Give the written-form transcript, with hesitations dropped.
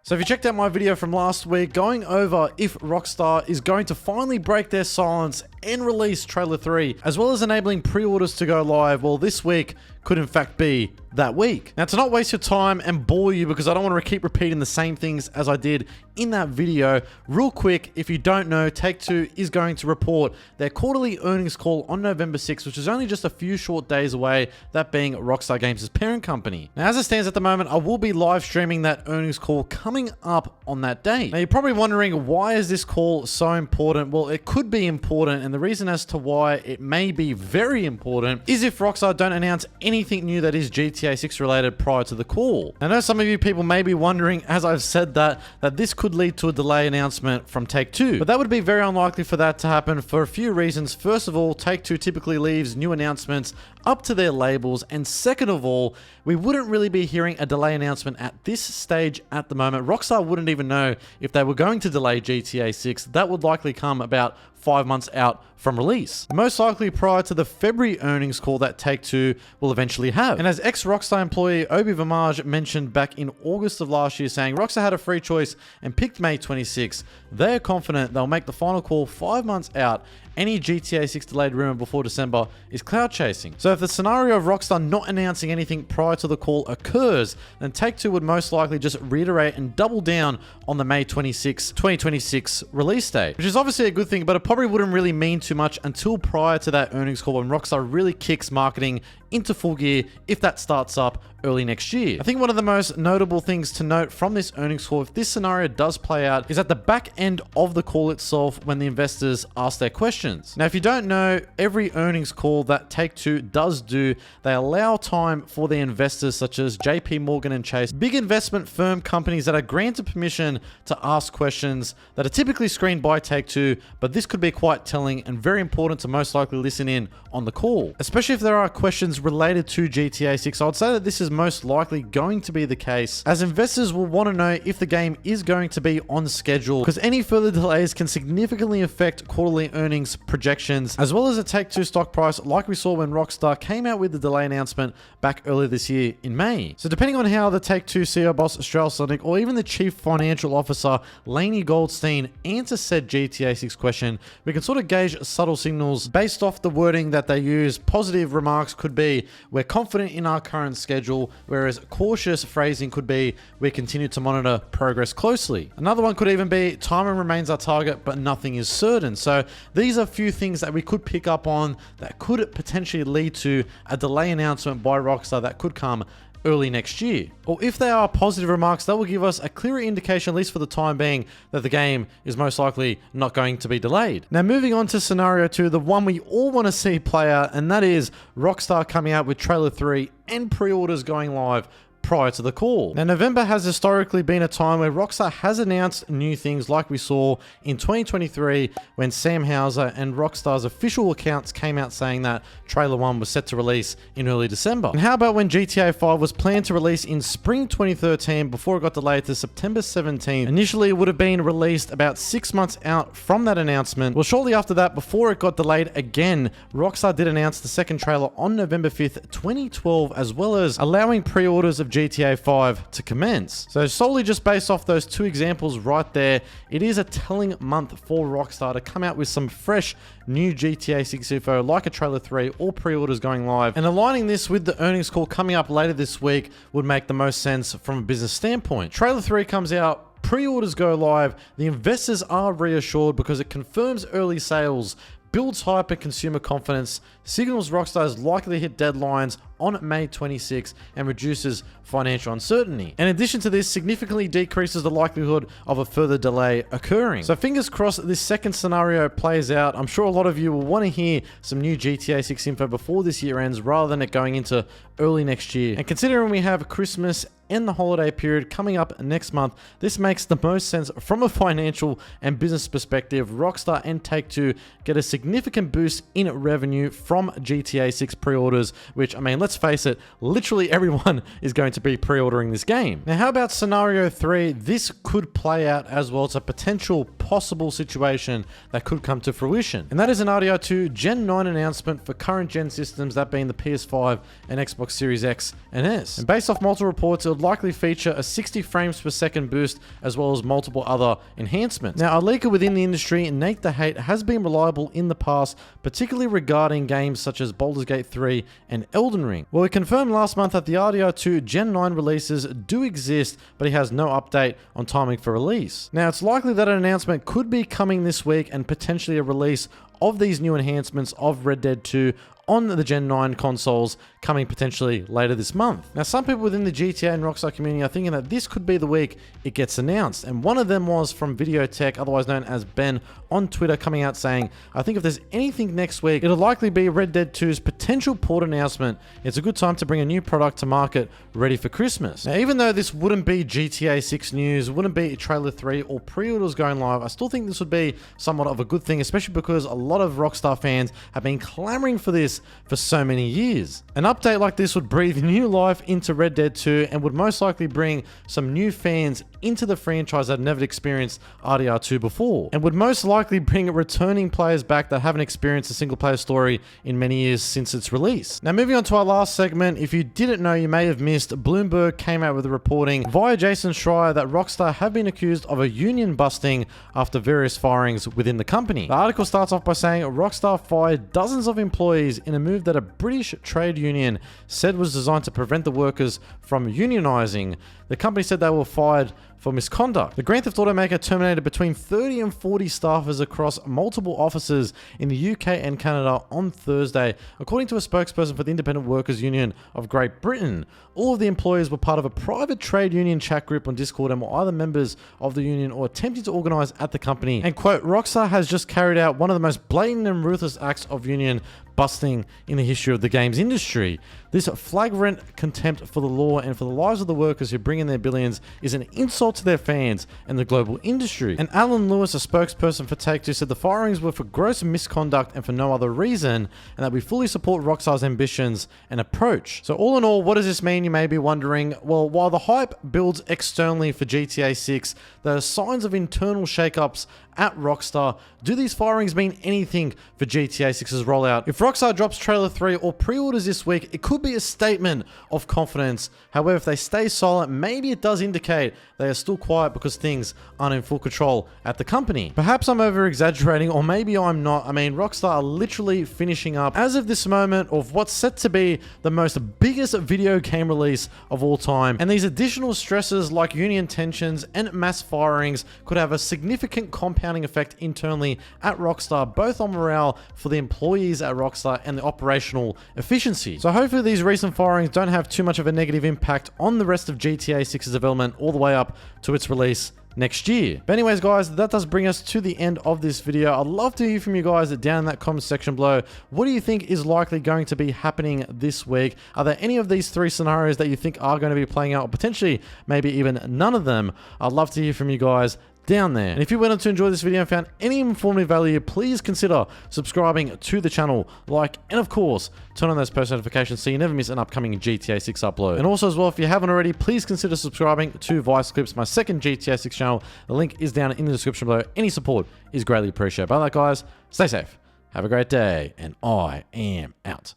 So if you checked out my video from last week going over if Rockstar is going to finally break their silence and release Trailer 3, as well as enabling pre-orders to go live, well, this week could in fact be that week. Now, to not waste your time and bore you, because I don't want to keep repeating the same things as I did in that video, real quick, if you don't know, Take-Two is going to report their quarterly earnings call on November 6th, which is only just a few short days away, that being Rockstar Games' parent company. Now, as it stands at the moment, I will be live streaming that earnings call coming up on that day. Now, you're probably wondering, why is this call so important? Well, it could be important, and the reason as to why it may be very important is if Rockstar don't announce anything new that is GTA 6 related prior to the call. I know some of you people may be wondering, as I've said that this could lead to a delay announcement from Take-Two, but that would be very unlikely for that to happen for a few reasons. First of all, Take-Two typically leaves new announcements up to their labels, and second of all, we wouldn't really be hearing a delay announcement at this stage at the moment. Rockstar wouldn't even know if they were going to delay GTA 6. That would likely come about 5 months out from release, most likely prior to the February earnings call that Take-Two will eventually have. And as ex-Rockstar employee Obi Vermaj mentioned back in August of last year, saying Rockstar had a free choice and picked May 26, they are confident they'll make the final call 5 months out. Any GTA 6 delayed rumor before December is cloud chasing. So if the scenario of Rockstar not announcing anything prior to the call occurs, then Take-Two would most likely just reiterate and double down on the May 26, 2026 release date, which is obviously a good thing, but it probably wouldn't really mean too much until prior to that earnings call when Rockstar really kicks marketing into full gear, if that starts up early next year. I think one of the most notable things to note from this earnings call, if this scenario does play out, is at the back end of the call itself when the investors ask their questions. Now, if you don't know, every earnings call that Take-Two does do, they allow time for the investors such as JP Morgan and Chase, big investment firm companies that are granted permission to ask questions that are typically screened by Take-Two, but this could be quite telling and very important to most likely listen in on the call, especially if there are questions related to GTA 6. I would say that this is most likely going to be the case, as investors will want to know if the game is going to be on schedule, because any further delays can significantly affect quarterly earnings projections, as well as a Take-Two stock price, like we saw when Rockstar came out with the delay announcement back earlier this year in May. So depending on how the Take-Two CEO boss Strauss Zelnick or even the chief financial officer Lainey Goldstein answer said GTA 6 question, we can sort of gauge subtle signals based off the wording that they use. Positive remarks could be, we're confident in our current schedule, whereas cautious phrasing could be, we continue to monitor progress closely. Another one could even be, timing remains our target, but nothing is certain. So these are a few things that we could pick up on that could potentially lead to a delay announcement by Rockstar that could come early next year. Or if they are positive remarks, that will give us a clearer indication, at least for the time being, that the game is most likely not going to be delayed. Now, moving on to scenario 2, the one we all want to see play out, and that is Rockstar coming out with Trailer 3 and pre-orders going live prior to the call. Now, November has historically been a time where Rockstar has announced new things, like we saw in 2023 when Sam Houser and Rockstar's official accounts came out saying that Trailer 1 was set to release in early December. And how about when GTA 5 was planned to release in spring 2013 before it got delayed to September 17? Initially, it would have been released about 6 months out from that announcement. Well, shortly after that, before it got delayed again, Rockstar did announce the second trailer on November 5th, 2012, as well as allowing pre-orders of GTA 5 to commence. So solely just based off those two examples right there, it is a telling month for Rockstar to come out with some fresh new GTA 6 info like a Trailer 3 or pre-orders going live, and aligning this with the earnings call coming up later this week would make the most sense from a business standpoint. Trailer 3 comes out, pre-orders go live, the investors are reassured because it confirms early sales, builds hype and consumer confidence, signals Rockstar is likely to hit deadlines on May 26, and reduces financial uncertainty. In addition to this, significantly decreases the likelihood of a further delay occurring. So fingers crossed this second scenario plays out. I'm sure a lot of you will want to hear some new GTA 6 info before this year ends, rather than it going into early next year. And considering we have Christmas and the holiday period coming up next month, this makes the most sense from a financial and business perspective. Rockstar and Take-Two get a significant boost in revenue from GTA 6 pre-orders, which, I mean, let's face it, literally everyone is going to be pre-ordering this game. Now, how about scenario 3? This could play out as well. It's a potential possible situation that could come to fruition. And that is an RDR2 Gen 9 announcement for current gen systems, that being the PS5 and Xbox Series X and S. And based off multiple reports, it would likely feature a 60 frames per second boost as well as multiple other enhancements. Now, a leaker within the industry, Nate the Hate, has been reliable in the past, particularly regarding games such as Baldur's Gate 3 and Elden Ring. Well, we confirmed last month that the RDR2 Gen 9 releases do exist, but he has no update on timing for release. Now, it's likely that an announcement could be coming this week and potentially a release of these new enhancements of Red Dead 2 on the Gen 9 consoles coming potentially later this month. Now, some people within the GTA and Rockstar community are thinking that this could be the week it gets announced, and one of them was from Videotech, otherwise known as Ben, on Twitter, coming out saying, I think if there's anything next week, it'll likely be Red Dead 2's potential port announcement. It's a good time to bring a new product to market ready for Christmas. Now, even though this wouldn't be GTA 6 news, wouldn't be Trailer 3 or pre-orders going live, I still think this would be somewhat of a good thing, especially because a lot of Rockstar fans have been clamoring for this for so many years. An update like this would breathe new life into Red Dead 2 and would most likely bring some new fans into the franchise that have never experienced RDR2 before, and would most likely bring returning players back that haven't experienced a single player story in many years since its release. Now, moving on to our last segment, if you didn't know, you may have missed, Bloomberg came out with a reporting via Jason Schreier that Rockstar have been accused of a union busting after various firings within the company. The article starts off by saying Rockstar fired dozens of employees in a move that a British trade union said was designed to prevent the workers from unionizing. The company said they were fired for misconduct. The Grand Theft Auto maker terminated between 30 and 40 staffers across multiple offices in the UK and Canada on Thursday, according to a spokesperson for the Independent Workers Union of Great Britain. All of the employees were part of a private trade union chat group on Discord and were either members of the union or attempting to organize at the company. And quote, Rockstar has just carried out one of the most blatant and ruthless acts of union busting in the history of the games industry. This flagrant contempt for the law and for the lives of the workers who bring in their billions is an insult to their fans and the global industry. And Alan Lewis, a spokesperson for Take-Two, said the firings were for gross misconduct and for no other reason, and that we fully support Rockstar's ambitions and approach. So all in all, what does this mean, you may be wondering? Well, while the hype builds externally for GTA 6, there are signs of internal shakeups at Rockstar. Do these firings mean anything for GTA 6's rollout? If Rockstar drops Trailer 3 or pre-orders this week, it could be a statement of confidence. However, if they stay silent, maybe it does indicate they are still quiet because things aren't in full control at the company. Perhaps I'm over-exaggerating, or maybe I'm not. I mean, Rockstar are literally finishing up, as of this moment, of what's set to be the most biggest video game release of all time. And these additional stresses like union tensions and mass firings could have a significant compounding effect internally at Rockstar, both on morale for the employees at Rockstar and the operational efficiency. So hopefully these recent firings don't have too much of a negative impact on the rest of GTA 6's development all the way up to its release next year. But anyways, guys, that does bring us to the end of this video. I'd love to hear from you guys down in that comment section below. What do you think is likely going to be happening this week? Are there any of these three scenarios that you think are going to be playing out, or potentially maybe even none of them? I'd love to hear from you guys down there. And if you went on to enjoy this video and found any informative value, please consider subscribing to the channel, like, and of course, turn on those post notifications so you never miss an upcoming GTA 6 upload. And also as well, if you haven't already, please consider subscribing to Vice Clips, my second GTA 6 channel. The link is down in the description below. Any support is greatly appreciated. By that, guys, stay safe, have a great day, and I am out.